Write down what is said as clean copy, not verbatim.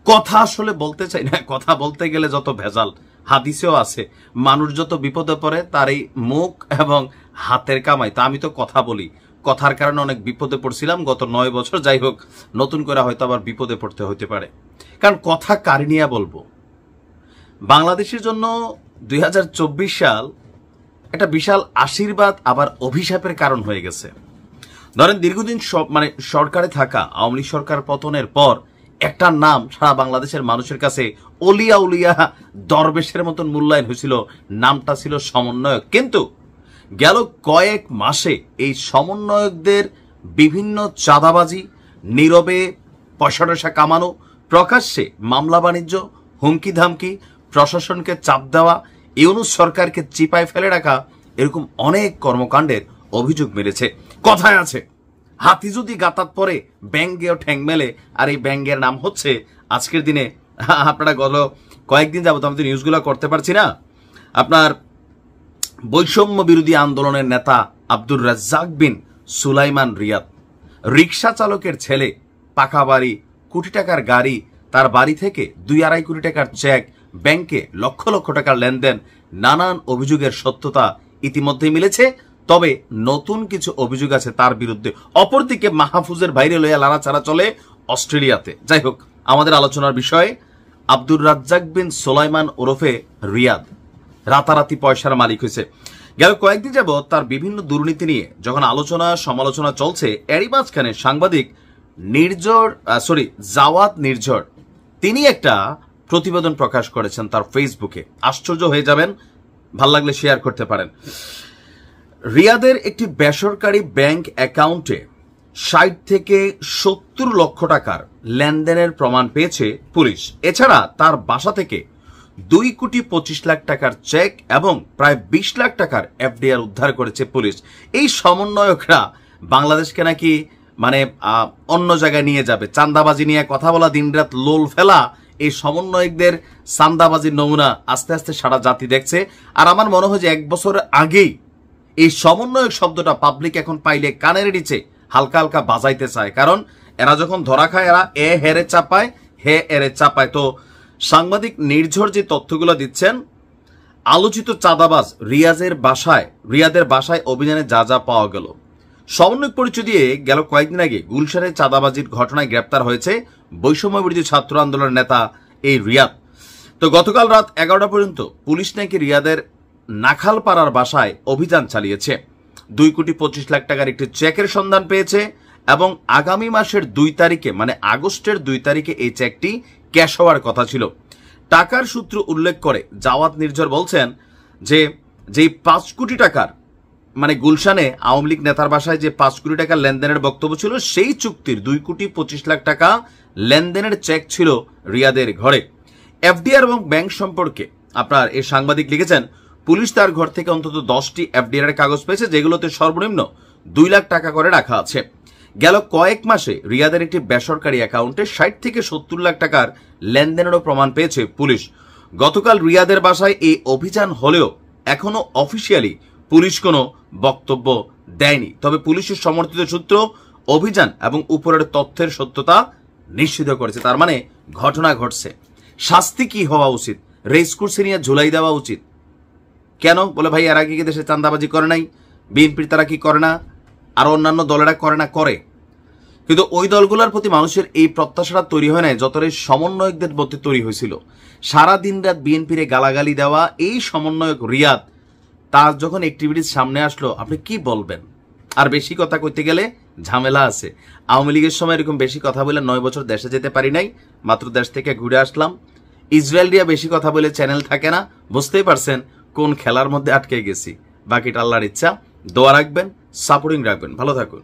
কথা আসলে বলতে চাই না, কথা বলতে গেলে যত ভেজাল, হাদিসেও আছে মানুষ যত বিপদে পড়ে তার এই মুখ এবং হাতের কামাই। তো আমি তো কথা বলি, কথার কারণে অনেক বিপদে পড়ছিলাম গত 9 বছর। যাই হোক, নতুন করে হয়তো আবার বিপদে পড়তে হতে পারে, কারণ কথা কারি নিয়ে বলবো। বাংলাদেশের জন্য 2024 সাল একটা বিশাল আশীর্বাদ আবার অভিশাপের কারণ হয়ে গেছে। ধরেন দীর্ঘদিন সরকারে থাকা আওয়ামী লীগ সরকার পতনের পর একটা নাম সারা বাংলাদেশের মানুষের কাছে অলিয়া উলিয়া দরবেশের মতন মূল্যায়ন হয়েছিল, নামটা ছিল সমন্বয়ক। কিন্তু গেল কয়েক মাসে এই সমন্বয়কদের বিভিন্ন চাঁদাবাজি, নীরবে পয়সা টয়সা কামানো, প্রকাশ্যে মামলা বাণিজ্য, হুমকি ধামকি, প্রশাসনকে চাপ দেওয়া, ইউনূস সরকারকে চিপায় ফেলে রাখা, এরকম অনেক কর্মকাণ্ডের অভিযোগ মেরেছে। কথায় আছে, হাতি যদি গাতাত পরে ব্যাঙ্গেও ঠ্যাং মেলে, আর এই ব্যাঙ্গের নাম হচ্ছে আজকের দিনে, আপনারা গত কয়েকদিন যাবত আমি তো নিউজগুলো করতে পারছি না, আপনার বৈষম্য বিরোধী আন্দোলনের নেতা আব্দুর রাজ্জাক বিন সুলাইমান রিয়াদ, রিক্সা চালকের ছেলে, পাকা বাড়ি, কোটি টাকার গাড়ি, তার বাড়ি থেকে 2-2.5 কোটি টাকার চেক, ব্যাংকে লক্ষ লক্ষ টাকার লেনদেন, নানান অভিযোগের সত্যতা ইতিমধ্যেই মিলেছে। তবে নতুন কিছু অভিযোগ আছে তার বিরুদ্ধে। অপরদিকে মাহফুজের বাইরে লইয়া লাড়াচাড়া চলে অস্ট্রেলিয়াতে। যাই হোক, আমাদের আলোচনার বিষয় আব্দুর রাজ্জাক বিন সুলাইমান ওরফে রিয়াদ রাতারাতি পয়সার মালিক হয়েছে। গেল কয়েকদিন যাবৎ তার বিভিন্ন দুর্নীতি নিয়ে যখন আলোচনা সমালোচনা চলছে, এরই মাঝখানে সাংবাদিক জাওয়াদ নির্ঝর তিনি একটা প্রতিবেদন প্রকাশ করেছেন তার ফেসবুকে। আশ্চর্য হয়ে যাবেন, ভাল লাগলে শেয়ার করতে পারেন। রিয়াদের একটি বেসরকারি ব্যাংক অ্যাকাউন্টে 60 থেকে 70 লক্ষ টাকার লেনদেনের প্রমাণ পেয়েছে পুলিশ। এছাড়া তার বাসা থেকে 2.25 লাখ টাকার চেক এবং প্রায় 20 লাখ টাকার এফডিআর উদ্ধার করেছে পুলিশ। এই সমন্বয়করা বাংলাদেশকে নাকি অন্য জায়গায় নিয়ে যাবে, চাঁদাবাজি নিয়ে কথা বলা, দিনরাত লোল ফেলা, এই সমন্বয়কদের চাঁদাবাজির নমুনা আস্তে আস্তে সারা জাতি দেখছে। আর আমার মনে হয় যে 1 বছর আগেই এই সমন্বয়ক শব্দটা পাবলিক এখন পাইলে কানের নিচে হালকা হালকা বাজাইতে চায়, কারণ এরা যখন ধরা খায় এরা এ হেরে চাপায়, হে এরে চাপায়। তো সাংবাদিক নির্ঝর যে তথ্যগুলো দিচ্ছেন, আলোচিত চাঁদাবাজ রিয়াদের বাসায় অভিযানে যা যা পাওয়া গেল। সমন্বয়ক পরিচয় দিয়ে গেল কয়েকদিন আগে গুলশানের চাঁদাবাজির ঘটনায় গ্রেপ্তার হয়েছে বৈষম্য বিরোধী ছাত্র আন্দোলনের নেতা এই রিয়াদ। তো গতকাল রাত 11টা পর্যন্ত পুলিশ নাকি রিয়াদের নাখালপাড়ার বাসায় অভিযান চালিয়েছে। 2.25 লাখ টাকার একটি চেকের সন্ধান পেয়েছে এবং আগামী মাসের 2 তারিখে আগস্টের 2 তারিখে এই চেকটি ক্যাশ হওয়ার কথা ছিল। টাকার সূত্র উল্লেখ করে জাওয়াদ নির্ঝর বলছেন যে 5 কোটি টাকার গুলশানে আওয়ামী লীগ নেতার বাসায় যে 5 কোটি টাকার লেনদেনের বক্তব্য ছিল, সেই চুক্তির 2.25 লাখ টাকা লেনদেনের চেক ছিল রিয়াদের ঘরে। এফডিআর এবং ব্যাংক সম্পর্কে আপনার এই সাংবাদিক লিখেছেন, পুলিশ তার ঘর থেকে অন্তত 10টি এফডিআর এর কাগজ পেয়েছে, যেগুলোতে সর্বনিম্ন 2 লাখ টাকা করে রাখা আছে। গেল কয়েক মাসে রিয়াদের একটি বেসরকারি অ্যাকাউন্টে 60 থেকে 70 লাখ টাকার লেনদেনেরও প্রমাণ পেয়েছে পুলিশ। গতকাল রিয়াদের বাসায় এই অভিযান হলেও এখনো অফিসিয়ালি পুলিশ কোনো বক্তব্য দেয়নি। তবে পুলিশের সমর্থিত সূত্র অভিযান এবং উপরের তথ্যের সত্যতা নিশ্চিত করেছে। তার ঘটনা ঘটছে। শাস্তি কি হওয়া উচিত? রেস কোর্সে নিয়ে ঝুলাই দেওয়া উচিত। কেন বলে, ভাই এর আগে কি দেশে চাঁদাবাজি করে নাই? বিএনপির তারা কি করে না? আর অন্যান্য দলেরা করে না? করে। কিন্তু ওই দলগুলোর প্রতি মানুষের এই প্রত্যাশাটা তৈরি হয় নাই যতটা সমন্বয়কদের মধ্যে তৈরি হয়েছিল। সারা দিন রাত বিএনপির গালাগালি দেওয়া এই সমন্বয়ক রিয়াদ, তার যখন অ্যাক্টিভিটিস সামনে আসলো, আপনি কি বলবেন? আর বেশি কথা কইতে গেলে ঝামেলা আছে। আওয়ামী লীগের সময় এরকম বেশি কথা বলে 9 বছর দেশে যেতে পারি নাই, মাত্র দেশ থেকে ঘুরে আসলাম। ইসরায়েল দিয়া বেশি কথা বলে চ্যানেল থাকে না, বুঝতেই পারছেন কোন খেলার মধ্যে আটকে গেছি। বাকিটা আল্লাহর ইচ্ছা। দোয়া রাখবেন, সাপোর্টিং রাখবেন। ভালো থাকুন।